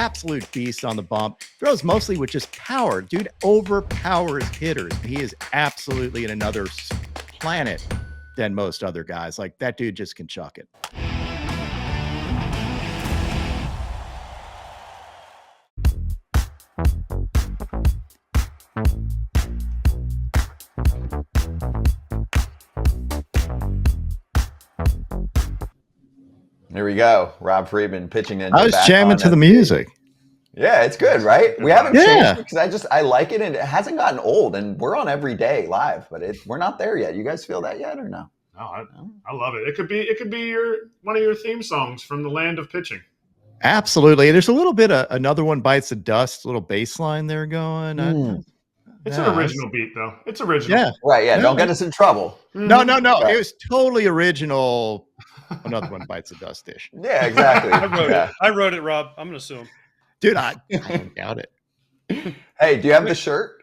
absolute beast on the bump. Throws mostly with just power. Dude overpowers hitters. He is absolutely in another planet than most other guys. Like, that dude just can chuck it. Here we go. Rob Friedman pitching in. I was jamming to the music. Yeah, it's good, right? We haven't Yeah. changed it because I like it, and it hasn't gotten old, and we're on every day live, but we're not there yet. You guys feel that yet or no? No, I love it. It could be one of your theme songs from the land of pitching. Absolutely. There's a little bit of Another One Bites the Dust, little bass line there going. It's an original beat, though. It's original. Yeah. Right, yeah. Don't get us in trouble. No. Right. It was totally original. Another One Bites the Dust dish. Yeah, exactly. I wrote it, Rob. I'm going to sue him. Dude, I don't doubt it. Hey, do you have the shirt?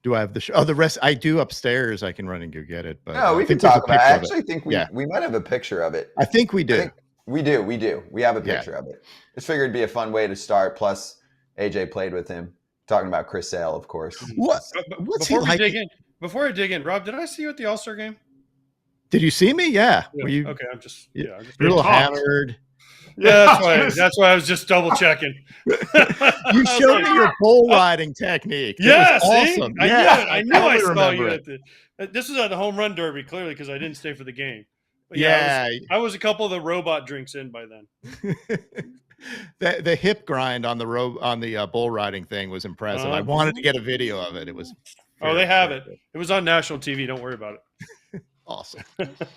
Do I have the show? Oh, the rest I do upstairs. I can run and go get it. But No, we can talk about it. I actually think we might have a picture of it. I think we do. We do. We have a picture of it. Just figured it'd be a fun way to start. Plus, AJ played with him. Talking about Chris Sale, of course. What's before he like? Before I dig in, Rob, did I see you at the All-Star game? Did you see me? Yeah. Were you? Okay, I'm just you're a little hammered. Yeah, that's why I was just double checking. You showed me your bull riding technique. Yeah, awesome. I knew I totally saw you remember at this was at the home run derby, clearly, because I didn't stay for the game. But I was a couple of the robot drinks in by then. The hip grind on the bull riding thing was impressive. I wanted to get a video of it. It was. They have it. It was on national TV. Don't worry about it. Awesome.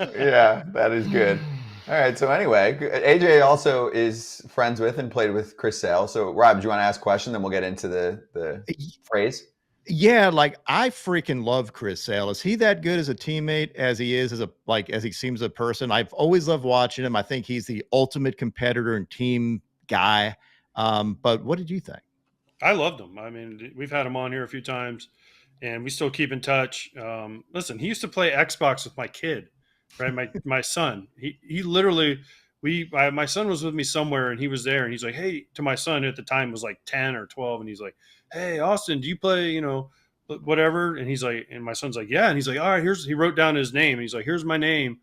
Yeah, that is good. All right. So anyway, AJ also is friends with and played with Chris Sale. So Rob, do you want to ask a question? Then we'll get into the phrase. Yeah, like I freaking love Chris Sale. Is he that good as a teammate as he is as he seems a person? I've always loved watching him. I think he's the ultimate competitor and team guy. But what did you think? I loved him. I mean, we've had him on here a few times, and we still keep in touch. Listen, he used to play Xbox with my kid, right? My son. He literally my son was with me somewhere, and he was there, and he's like, hey, to my son at the time was like 10 or 12, and he's like, hey, Austin, do you play, whatever? And he's like, and my son's like, yeah. And he's like, all right, he wrote down his name. And he's like, here's my name,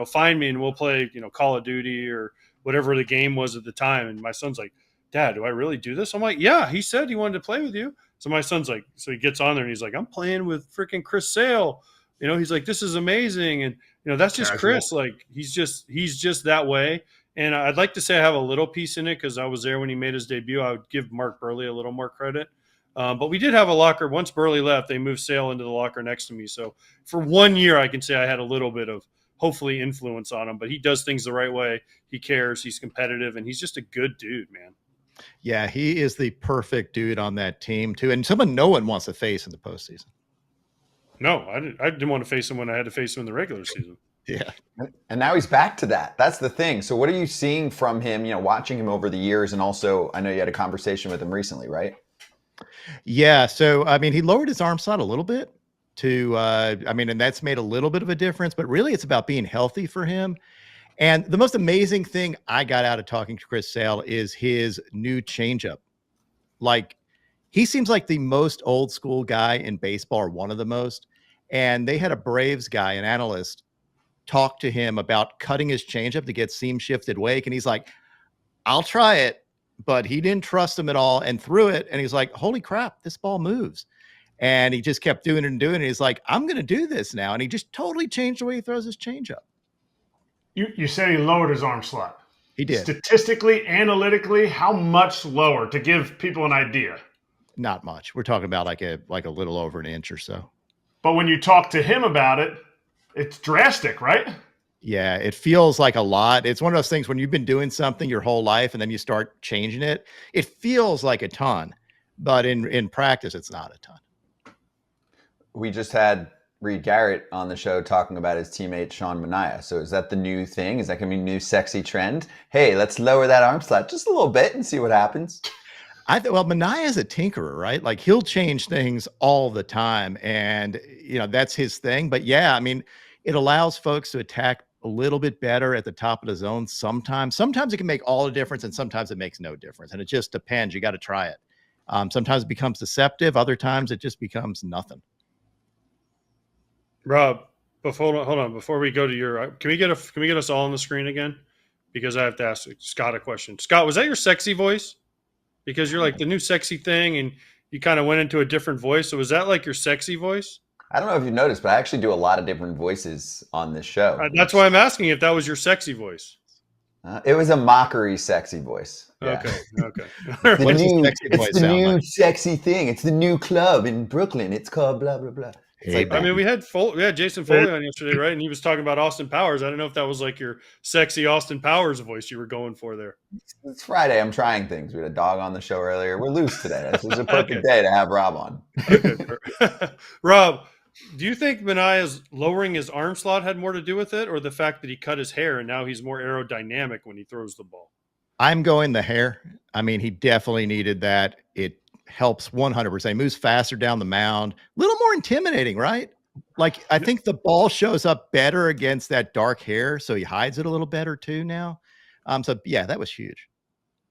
find me and we'll play, Call of Duty or whatever the game was at the time. And my son's like, Dad, do I really do this? I'm like, yeah, he said he wanted to play with you. So my son's like, so he gets on there and he's like, I'm playing with freaking Chris Sale. He's like, this is amazing. And, that's just Chris. Like, he's just that way. And I'd like to say I have a little piece in it because I was there when he made his debut. I would give Mark Burley a little more credit. But we did have a locker. Once Burley left, they moved Sale into the locker next to me. So for 1 year, I can say I had a little bit of hopefully influence on him. But he does things the right way. He cares. He's competitive. And he's just a good dude, man. Yeah, he is the perfect dude on that team, too. And someone no one wants to face in the postseason. No, I didn't want to face him when I had to face him in the regular season. Yeah. And now he's back to that. That's the thing. So what are you seeing from him, watching him over the years? And also, I know you had a conversation with him recently, right? Yeah. So, I mean, he lowered his arm slot a little bit and that's made a little bit of a difference, but really it's about being healthy for him. And the most amazing thing I got out of talking to Chris Sale is his new changeup. Like, he seems like the most old school guy in baseball, or one of the most. And they had a Braves guy, an analyst, talk to him about cutting his changeup to get seam shifted wake. And he's like, I'll try it. But he didn't trust him at all and threw it. And he's like, holy crap, this ball moves. And he just kept doing it and doing it. And he's like, I'm going to do this now. And he just totally changed the way he throws his changeup. You said he lowered his arm slot. He did. Statistically, analytically, how much lower, to give people an idea? Not much. We're talking about like a little over an inch or so. But when you talk to him about it, it's drastic, right? Yeah, it feels like a lot. It's one of those things when you've been doing something your whole life and then you start changing it, it feels like a ton, but in practice, it's not a ton. We just had Reed Garrett on the show talking about his teammate, Sean Manaea. So is that the new thing? Is that going to be a new sexy trend? Hey, let's lower that arm slot just a little bit and see what happens. Manaea is a tinkerer, right? Like, he'll change things all the time. And, that's his thing. But yeah, I mean, it allows folks to attack a little bit better at the top of the zone sometimes. Sometimes it can make all the difference, and sometimes it makes no difference. And it just depends. You got to try it. Sometimes it becomes deceptive. Other times it just becomes nothing. Rob, hold on. Before we go to your, can we get us all on the screen again? Because I have to ask Scott a question. Scott, was that your sexy voice? Because you're like the new sexy thing, and you kind of went into a different voice. So was that like your sexy voice? I don't know if you've noticed, but I actually do a lot of different voices on this show. That's why I'm asking if that was your sexy voice. It was a mockery sexy voice. Yeah. Okay. It's the new sexy thing. It's the new club in Brooklyn. It's called blah, blah, blah. Hey, I mean, we had Jason Foley on yesterday, right? And he was talking about Austin Powers. I don't know if that was like your sexy Austin Powers voice you were going for there. It's Friday. I'm trying things. We had a dog on the show earlier. We're loose today. This was a perfect day to have Rob on. Okay. Rob, do you think Manaea's lowering his arm slot had more to do with it, or the fact that he cut his hair and now he's more aerodynamic when he throws the ball? I'm going the hair. I mean, he definitely needed that. It helps 100%. He moves faster down the mound. A little more intimidating, right? Like, I think the ball shows up better against that dark hair, so he hides it a little better too now. So yeah, that was huge.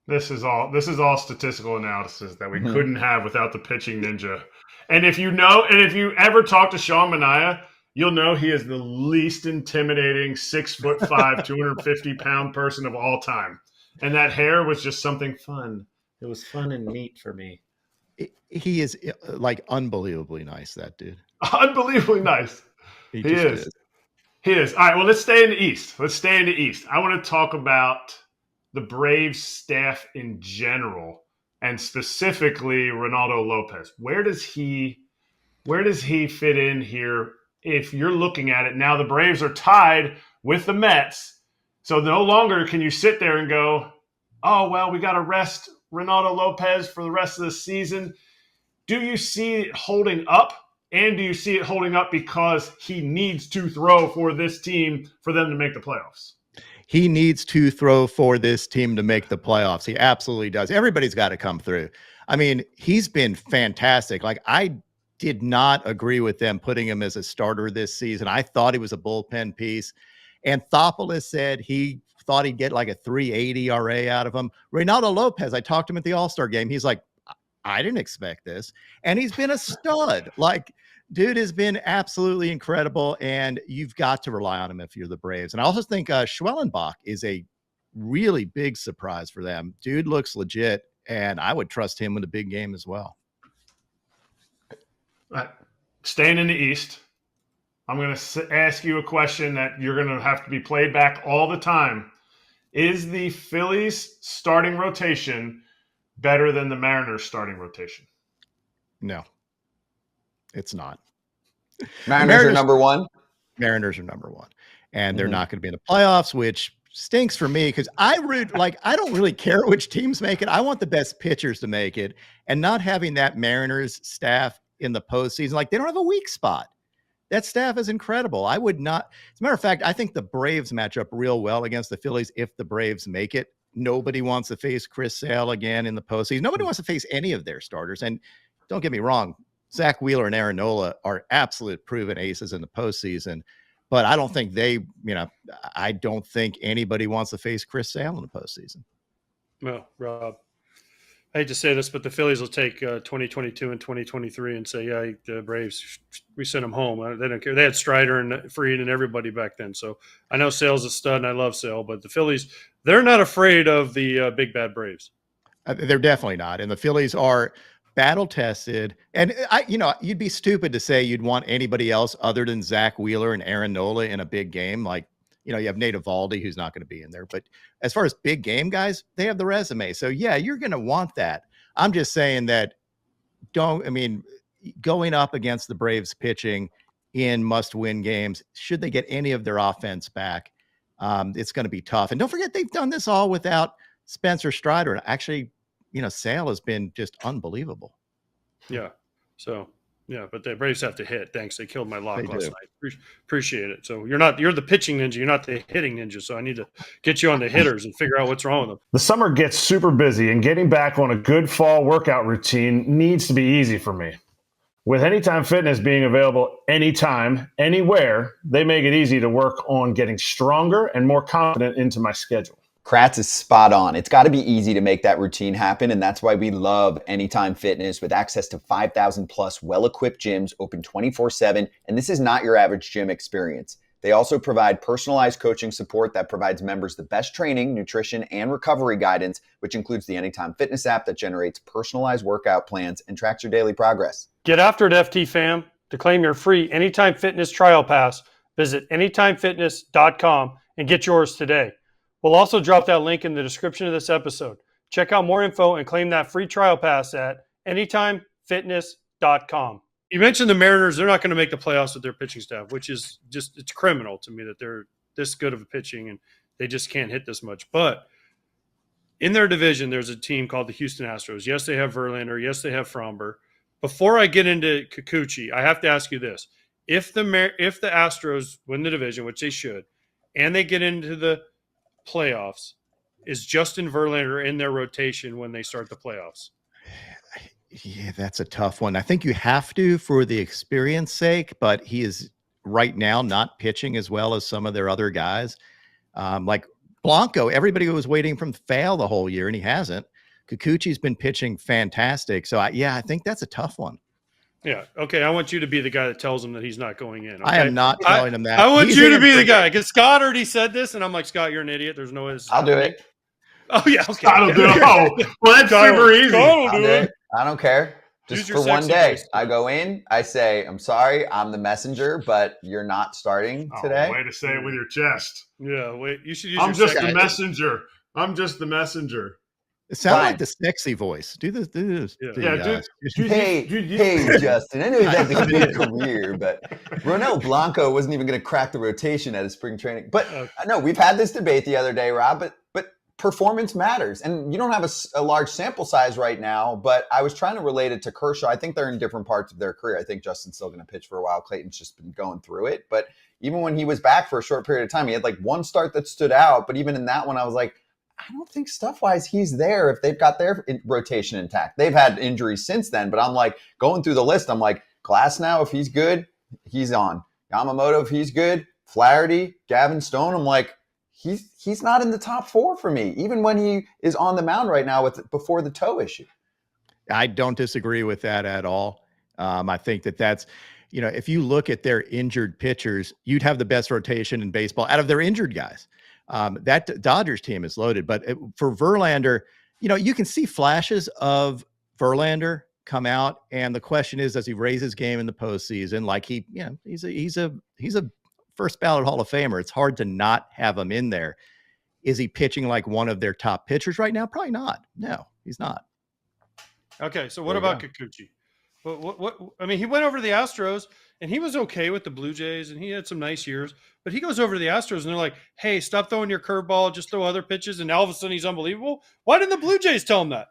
This is all statistical analysis that we couldn't have without the pitching ninja. And if you ever talk to Sean Manaea, you'll know he is the least intimidating 6'5", 250-pound person of all time. And that hair was just something fun. It was fun and neat for me. He is like unbelievably nice, that dude. Unbelievably nice. He is. He is. All right, well, let's stay in the East. I want to talk about the Braves staff in general, and specifically Ronaldo Lopez. Where does he fit in here? If you're looking at it now, the Braves are tied with the Mets. So no longer can you sit there and go, oh, well, we got to rest Ronaldo Lopez for the rest of the season. Do you see it holding up? And do you see it holding up because he needs to throw for this team for them to make the playoffs? He needs to throw for this team to make the playoffs. He absolutely does. Everybody's got to come through. I mean, he's been fantastic. Like, I did not agree with them putting him as a starter this season. I thought he was a bullpen piece. Anthopoulos said he thought he'd get like a 3.80 ERA out of him. Ronaldo Lopez, I talked to him at the All-Star game. He's like, I didn't expect this. And he's been a stud. Like, dude has been absolutely incredible, and you've got to rely on him if you're the Braves. And I also think Schwellenbach is a really big surprise for them. Dude looks legit, and I would trust him with a big game as well. Staying in the East, I'm going to ask you a question that you're going to have to be played back all the time. Is the Phillies starting rotation better than the Mariners starting rotation? No, it's not. Mariners are number one. Mariners are number one, and they're not going to be in the playoffs, which stinks for me because I don't really care which teams make it. I want the best pitchers to make it, and not having that Mariners staff in the postseason, like, they don't have a weak spot. That staff is incredible. I would not. As a matter of fact, I think the Braves match up real well against the Phillies if the Braves make it. Nobody wants to face Chris Sale again in the postseason. Nobody wants to face any of their starters. And don't get me wrong, Zach Wheeler and Aaron Nola are absolute proven aces in the postseason. But I don't think I don't think anybody wants to face Chris Sale in the postseason. Well, Rob, I hate to say this, but the Phillies will take 2022 and 2023 and say, yeah, the Braves, we sent them home. They don't care. They had Strider and Fried and everybody back then. So I know Sale's a stud, and I love Sale, but the Phillies, they're not afraid of the big bad Braves. They're definitely not. And the Phillies are battle tested. And you'd be stupid to say you'd want anybody else other than Zach Wheeler and Aaron Nola in a big game. Like, you have Nate Eovaldi, who's not going to be in there. But as far as big game guys, they have the resume. So, yeah, you're going to want that. I'm just saying that going up against the Braves pitching in must-win games, should they get any of their offense back, it's going to be tough. And don't forget, they've done this all without Spencer Strider. And actually, Sale has been just unbelievable. Yeah. So, yeah, but the Braves have to hit. Thanks. They killed my lock last night. Appreciate it. So you're the pitching ninja. You're not the hitting ninja. So I need to get you on the hitters and figure out what's wrong with them. The summer gets super busy, and getting back on a good fall workout routine needs to be easy for me. With Anytime Fitness being available anytime, anywhere, they make it easy to work on getting stronger and more confident into my schedule. Kratz is spot on. It's got to be easy to make that routine happen, and that's why we love Anytime Fitness with access to 5,000 plus well-equipped gyms open 24/7, and this is not your average gym experience. They also provide personalized coaching support that provides members the best training, nutrition, and recovery guidance, which includes the Anytime Fitness app that generates personalized workout plans and tracks your daily progress. Get after it, FT fam. To claim your free Anytime Fitness trial pass, visit anytimefitness.com and get yours today. We'll also drop that link in the description of this episode. Check out more info and claim that free trial pass at anytimefitness.com. You mentioned the Mariners. They're not going to make the playoffs with their pitching staff, which is just, it's criminal to me that they're this good of a pitching and they just can't hit this much. But in their division, there's a team called the Houston Astros. Yes, they have Verlander. Yes, they have Fromber. Before I get into Kikuchi, I have to ask you this. If the Astros win the division, which they should, and they get into the playoffs, is Justin Verlander in their rotation when they start the playoffs? Yeah, that's a tough one. I think you have to for the experience sake, but he is right now not pitching as well as some of their other guys. Like Blanco, everybody was waiting for him to fail the whole year, and he hasn't. Kikuchi's been pitching fantastic. So, I think that's a tough one. Yeah. Okay. I want you to be the guy that tells him that he's not going in. Okay? I am not telling him that. I want you to be the guy because Scott already said this, and I'm like, Scott, you're an idiot. There's no way this is I'll do happening. it. Oh, yeah. Okay. Scott will do it. Oh, well, that's super easy. Scott will do it. I don't care. Just for one day. I go in, I say, I'm sorry, I'm the messenger, but you're not starting today. Way to say it with your chest. Yeah, wait. You should use I'm your just second. the messenger. I'm just the messenger. It sounds like the sexy voice. Do this. Yeah, Hey, Justin. I know he's had a good career, but Ronel Blanco wasn't even going to crack the rotation at his spring training. But no, we've had this debate the other day, Rob, but performance matters. And you don't have a large sample size right now, but I was trying to relate it to Kershaw. I think they're in different parts of their career. I think Justin's still going to pitch for a while. Clayton's just been going through it. But even when he was back for a short period of time, he had like one start that stood out. But even in that one, I was like, I don't think stuff-wise he's there if they've got their rotation intact. They've had injuries since then, but I'm like going through the list. I'm like, Glasnow, if he's good, he's on. Yamamoto, if he's good. Flaherty, Gavin Stone. I'm like, he's not in the top four for me, even when he is on the mound right now before the toe issue. I don't disagree with that at all. I think that's, if you look at their injured pitchers, you'd have the best rotation in baseball out of their injured guys. That Dodgers team is loaded, but for Verlander, you can see flashes of Verlander come out, and the question is, does he raise his game in the postseason? Like he's a first ballot Hall of Famer. It's hard to not have him in there. Is he pitching like one of their top pitchers right now? Probably not. No, he's not. Okay, so what about Kikuchi? What? I mean, he went over to the Astros, and he was okay with the Blue Jays, and he had some nice years. But he goes over to the Astros, and they're like, hey, stop throwing your curveball, just throw other pitches, and all of a sudden he's unbelievable. Why didn't the Blue Jays tell him that?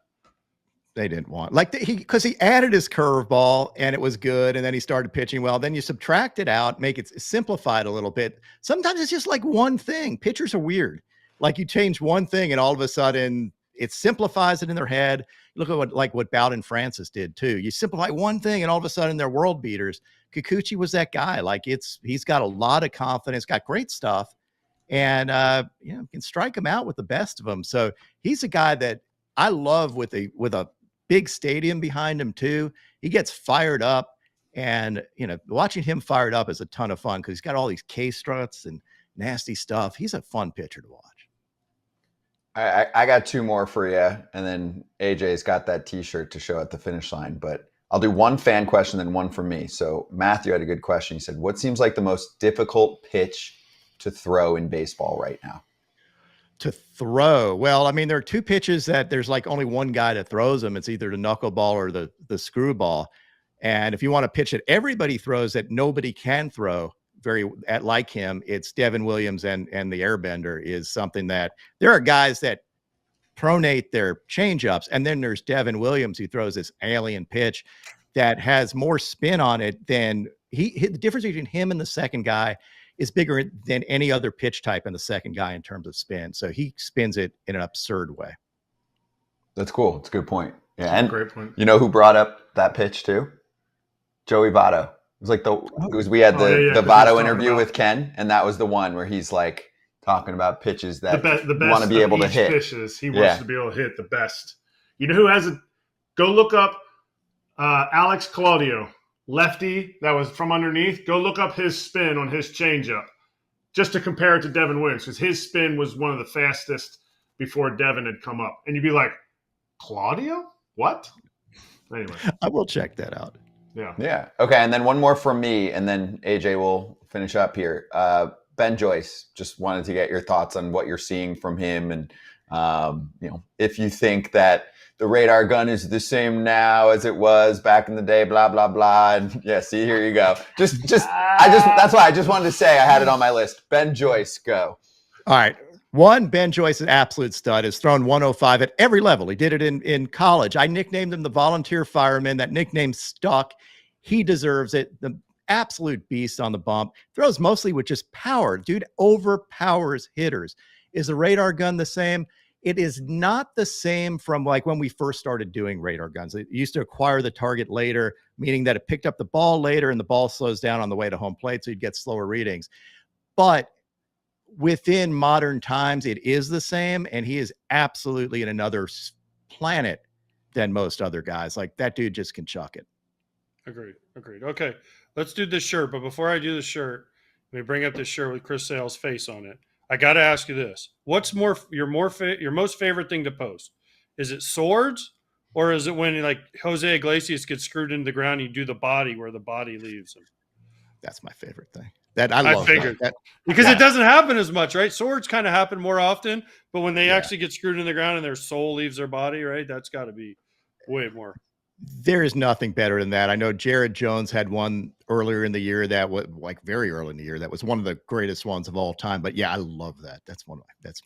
They didn't want because he added his curveball and it was good, and then he started pitching well. Then you subtract it out, make it simplified a little bit. Sometimes it's just like one thing. Pitchers are weird. Like you change one thing, and all of a sudden it simplifies it in their head. Look at what Bowden Francis did too. You simplify one thing, and all of a sudden they're world beaters. Kikuchi was that guy. Like he's got a lot of confidence, got great stuff, and can strike him out with the best of them. So he's a guy that I love with a big stadium behind him too. He gets fired up, and watching him fired up is a ton of fun because he's got all these K struts and nasty stuff. He's a fun pitcher to watch. I got two more for you, and then AJ's got that T-shirt to show at the finish line. But I'll do one fan question, then one from me. So Matthew had a good question. He said, what seems like the most difficult pitch to throw in baseball right now? To throw? Well, I mean, there are two pitches that there's like only one guy that throws them. It's either the knuckleball or the screwball. And if you want to pitch that everybody throws that nobody can throw like him, it's Devin Williams and the airbender is something that there are guys that pronate their changeups, and then there's Devin Williams who throws this alien pitch that has more spin on it than the difference between him and the second guy is bigger than any other pitch type in the second guy in terms of spin. So he spins it in an absurd way. That's cool. It's a good point. Yeah, and great point. You know who brought up that pitch too? Joey Votto. It was like we had the yeah, Votto interview with Ken, and that was the one where he's like talking about pitches that the best you want to be able to each hit. Pitches he wants to be able to hit the best. You know who has a? Go look up Alex Claudio, lefty that was from underneath. Go look up his spin on his changeup, just to compare it to Devin Williams, because his spin was one of the fastest before Devin had come up, and you'd be like, Claudio, what? Anyway, I will check that out. Yeah. Okay. And then one more from me, and then AJ will finish up here. Ben Joyce, just wanted to get your thoughts on what you're seeing from him, and if you think that the radar gun is the same now as it was back in the day, blah blah blah. And yeah, see, here you go. That's why I just wanted to say I had it on my list. Ben Joyce, go. All right. One, Ben Joyce, an absolute stud, has thrown 105 at every level. He did it in college. I nicknamed him the volunteer fireman. That nickname stuck. He deserves it. The absolute beast on the bump. Throws mostly with just power. Dude overpowers hitters. Is the radar gun the same? It is not the same from like when we first started doing radar guns. It used to acquire the target later, meaning that it picked up the ball later and the ball slows down on the way to home plate, so you'd get slower readings. But within modern times, it is the same, and he is absolutely in another planet than most other guys. Like, that dude just can chuck it. Agreed. Okay, let's do this shirt. But before I do the shirt, let me bring up this shirt with Chris Sale's face on it. I got to ask you this: what's your most favorite thing to post? Is it swords, or is it when like Jose Iglesias gets screwed into the ground and you do the body where the body leaves him? That's my favorite thing. That I love. Figured that because it doesn't happen as much, right? Swords kind of happen more often, but when they actually get screwed in the ground and their soul leaves their body, right? That's got to be way more. There is nothing better than that. I know Jared Jones had one earlier in the year that was like very early in the year. That was one of the greatest ones of all time. But yeah, I love that.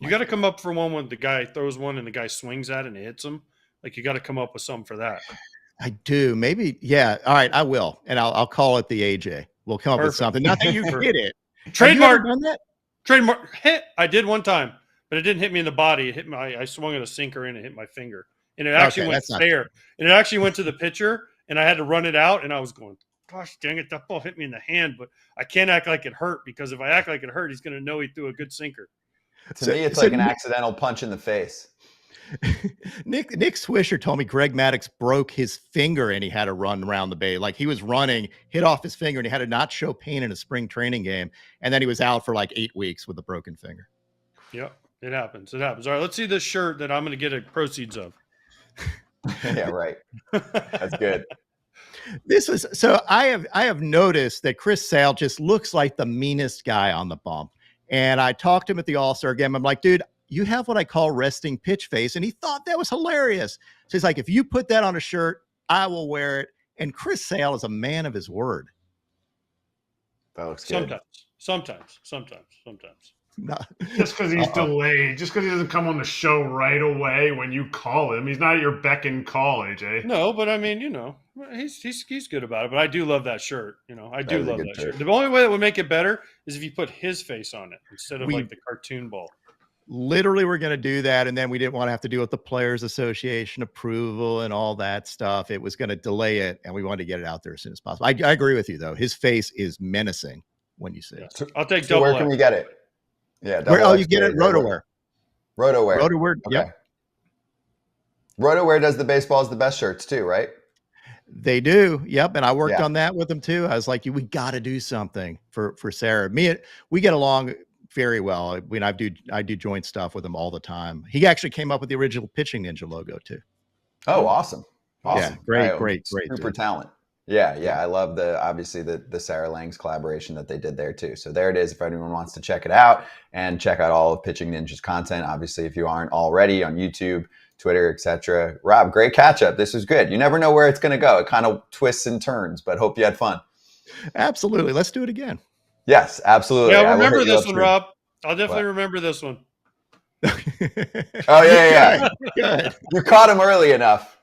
You got to come up for one when the guy throws one and the guy swings at it and it hits him. Like, you got to come up with something for that. I do. Maybe. Yeah. All right. I will. And I'll call it the AJ. We'll come up with something. Not that you hit it. Trademark. Done that? Trademark hit. I did one time, but it didn't hit me in the body. It hit I swung at a sinker and it hit my finger. And it actually went fair. And it actually went to the pitcher, and I had to run it out. And I was going, gosh, dang it, that ball hit me in the hand. But I can't act like it hurt, because if I act like it hurt, he's going to know he threw a good sinker. To me, it's like an accidental punch in the face. Nick Swisher told me Greg Maddux broke his finger and he had to run around the bay. Like, he was running, hit off his finger, and he had to not show pain in a spring training game. And then he was out for like 8 weeks with a broken finger. Yep, it happens. All right, let's see this shirt that I'm going to get a proceeds of. Yeah, right. That's good. I have noticed that Chris Sale just looks like the meanest guy on the bump. And I talked to him at the All-Star game. I'm like, dude, you have what I call resting pitch face. And he thought that was hilarious. So he's like, if you put that on a shirt, I will wear it. And Chris Sale is a man of his word. That looks good. Sometimes. No. Just because he's delayed, just because he doesn't come on the show right away when you call him, he's not at your beck and call, AJ. No, but I mean, he's good about it. But I do love that shirt. I do love that shirt. The only way that would make it better is if you put his face on it instead of like the cartoon ball. Literally, we're going to do that, and then we didn't want to have to deal with the Players Association approval and all that stuff. It was going to delay it, and we wanted to get it out there as soon as possible. I agree with you, though. His face is menacing when you see it. I'll take double. Where can we get it? Yeah. You get it RotoWear. RotoWear. Okay. Yep. RotoWear does the Baseball's the Best shirts too, right? They do. Yep. And I worked on that with them too. I was like, we got to do something for Sarah. We get along very well. I do joint stuff with him all the time. He actually came up with the original Pitching Ninja logo too. Oh, awesome. Yeah, great. Super talent. Yeah. I love the Sarah Langs collaboration that they did there too. So there it is. If anyone wants to check it out and check out all of Pitching Ninja's content, obviously, if you aren't already on YouTube, Twitter, etc. Rob, great catch up. This was good. You never know where it's going to go. It kind of twists and turns, but hope you had fun. Absolutely. Let's do it again. Yes, absolutely. Yeah, remember this one, Rob. I'll definitely remember this one. Oh, yeah. Good. You caught him early enough.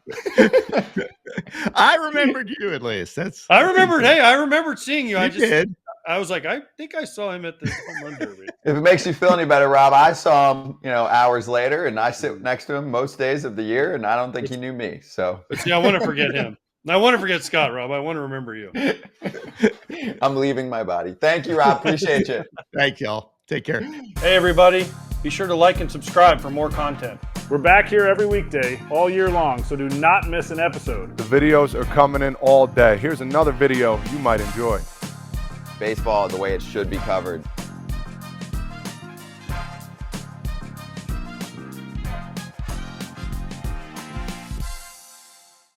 I remembered you at least. I remembered seeing you. Did. I was like, I think I saw him at the home run derby. If it makes you feel any better, Rob, I saw him, hours later, and I sit next to him most days of the year, and I don't think he knew me. So, but see, I want to forget him. I want to forget Scott, Rob. I want to remember you. I'm leaving my body. Thank you, Rob. Appreciate you. Thank y'all. Take care. Hey, everybody. Be sure to like and subscribe for more content. We're back here every weekday, all year long, so do not miss an episode. The videos are coming in all day. Here's another video you might enjoy. Baseball the way it should be covered.